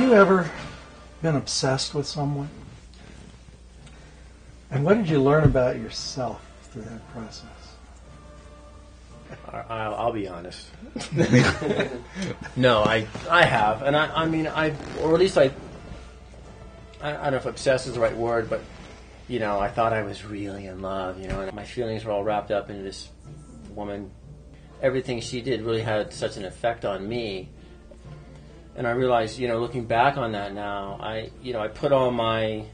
you ever been obsessed with someone? And what did you learn about yourself through that process? I'll be honest. No, I have, and I mean, or at least I don't know if obsessed is the right word, but I thought I was really in love, and my feelings were all wrapped up into this woman. Everything she did really had such an effect on me, and I realized, looking back on that now, I put all my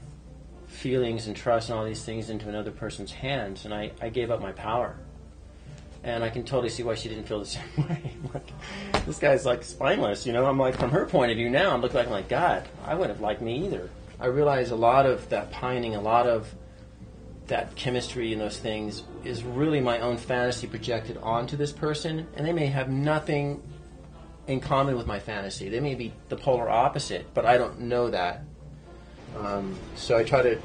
feelings and trust and all these things into another person's hands, and I gave up my power. And I can totally see why she didn't feel the same way. Like, this guy's like spineless, I'm like, from her point of view now, I'm looking like, God, I wouldn't have liked me either. I realize a lot of that pining, a lot of that chemistry and those things is really my own fantasy projected onto this person, and they may have nothing in common with my fantasy. They may be the polar opposite, but I don't know that. So I try to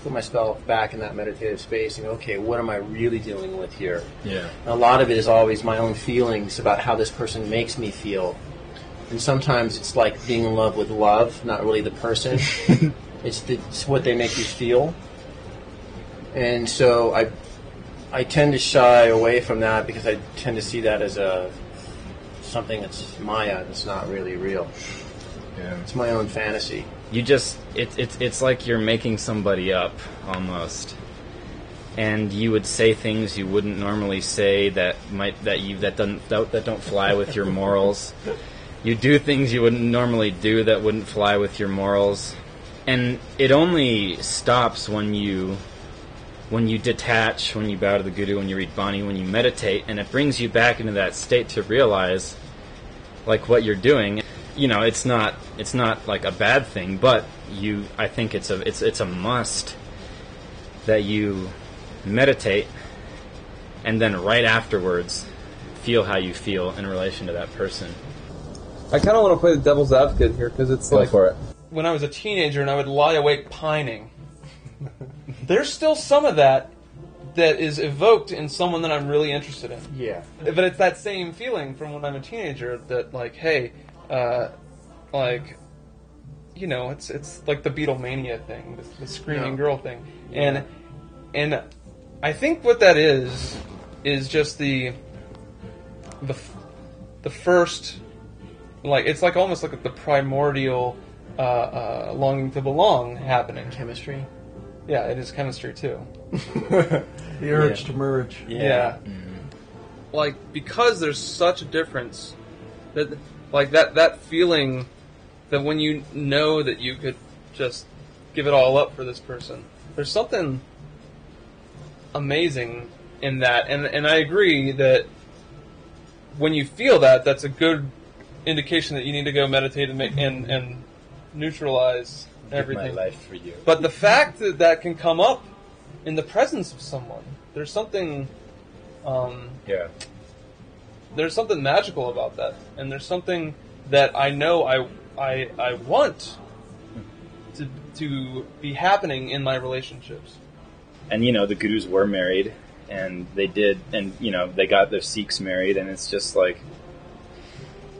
put myself back in that meditative space and go, okay, what am I really dealing with here? Yeah. And a lot of it is always my own feelings about how this person makes me feel. And sometimes it's like being in love with love, not really the person. It's what they make you feel. And so I tend to shy away from that because I tend to see that as something that's Maya, that's not really real. Yeah. It's my own fantasy. It's like you're making somebody up almost, and you would say things you wouldn't normally say that don't fly with your morals. You do things you wouldn't normally do that wouldn't fly with your morals, and it only stops when you detach, when you bow to the Guru, when you read Bani, when you meditate, and it brings you back into that state to realize, like, what you're doing. It's not like a bad thing, but I think it's a must that you meditate and then right afterwards feel how you feel in relation to that person. I kind of want to play the devil's advocate here because it's like for it. When I was a teenager and I would lie awake pining, there's still some of that is evoked in someone that I'm really interested in. Yeah. But it's that same feeling from when I'm a teenager that, like, hey, it's like the Beatlemania thing, the screaming girl thing, Yeah. and I think what that is just the first, like, it's like almost like the primordial longing to belong happening. Chemistry? Yeah, it is chemistry too. The urge to merge. Yeah. Mm-hmm. Like, because there's such a difference that, like, that feeling that when you know that you could just give it all up for this person, there's something amazing in that. And I agree that when you feel that, that's a good indication that you need to go meditate and neutralize everything. Give my life for you. But the fact that can come up in the presence of someone, there's something there's something magical about that, and there's something that I know I want to be happening in my relationships. And the Gurus were married, and they got their Sikhs married, and it's just like,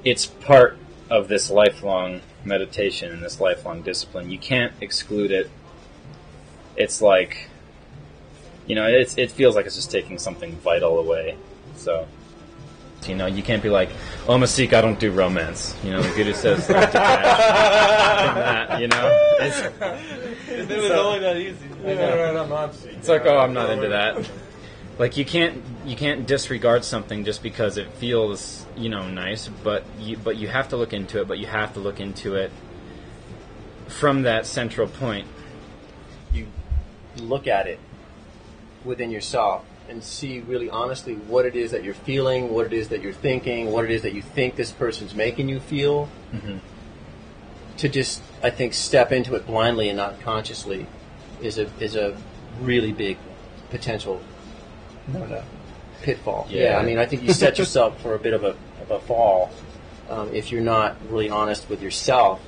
it's part of this lifelong meditation and this lifelong discipline. You can't exclude it. It's like, it feels like it's just taking something vital away. So, you can't be like, oh, I'm a Sikh, I don't do romance. The Guru says, like, detach from that, If it was only that easy. I'm not Sikh. It's like, oh, I'm not into that. Like, you can't disregard something just because it feels, nice, but you have to look into it, but you have to look into it from that central point. You look at it within yourself and see really honestly what it is that you're feeling, what it is that you're thinking, what it is that you think this person's making you feel. Mm-hmm. To just, I think, step into it blindly and not consciously is a really big potential pitfall. Yeah, I mean, I think you set yourself for a bit of a fall if you're not really honest with yourself.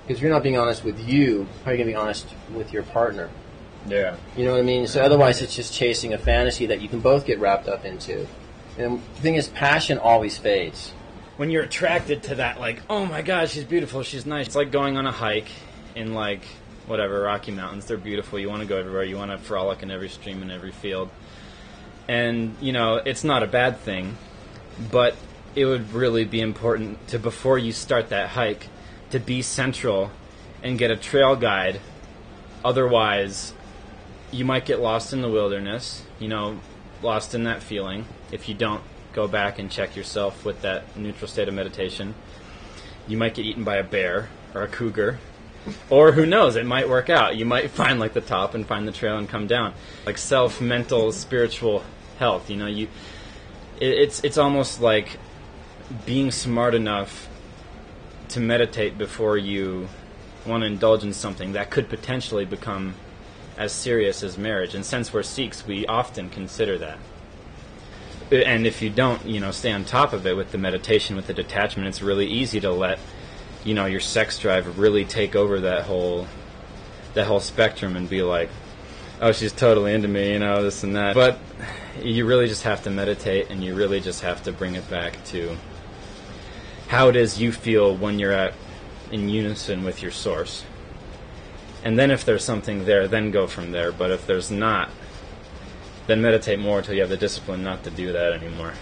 Because if you're not being honest with you, how are you going to be honest with your partner? Yeah. You know what I mean? So otherwise it's just chasing a fantasy that you can both get wrapped up into. And the thing is, passion always fades. when you're attracted to that, like, oh my God, she's beautiful, she's nice. It's like going on a hike in, like, whatever, Rocky Mountains. They're beautiful. You want to go everywhere. You want to frolic in every stream and every field. And, you know, it's not a bad thing, but it would really be important to, before you start that hike, to be central and get a trail guide. Otherwise, you might get lost in the wilderness, you know, lost in that feeling. If you don't go back and check yourself with that neutral state of meditation, you might get eaten by a bear or a cougar. Or who knows, it might work out. You might find like the top and find the trail and come down. Like mental, spiritual health, you know, it's almost like being smart enough to meditate before you want to indulge in something that could potentially become as serious as marriage. And since we're Sikhs, we often consider that. And if you don't, you know, stay on top of it with the meditation, with the detachment, it's really easy to let, you know, your sex drive really take over that whole spectrum and be like, oh, she's totally into me, you know, this and that. But you really just have to meditate, and you really just have to bring it back to how it is you feel when you're in unison with your source. And then if there's something there, then go from there. But if there's not, then meditate more until you have the discipline not to do that anymore.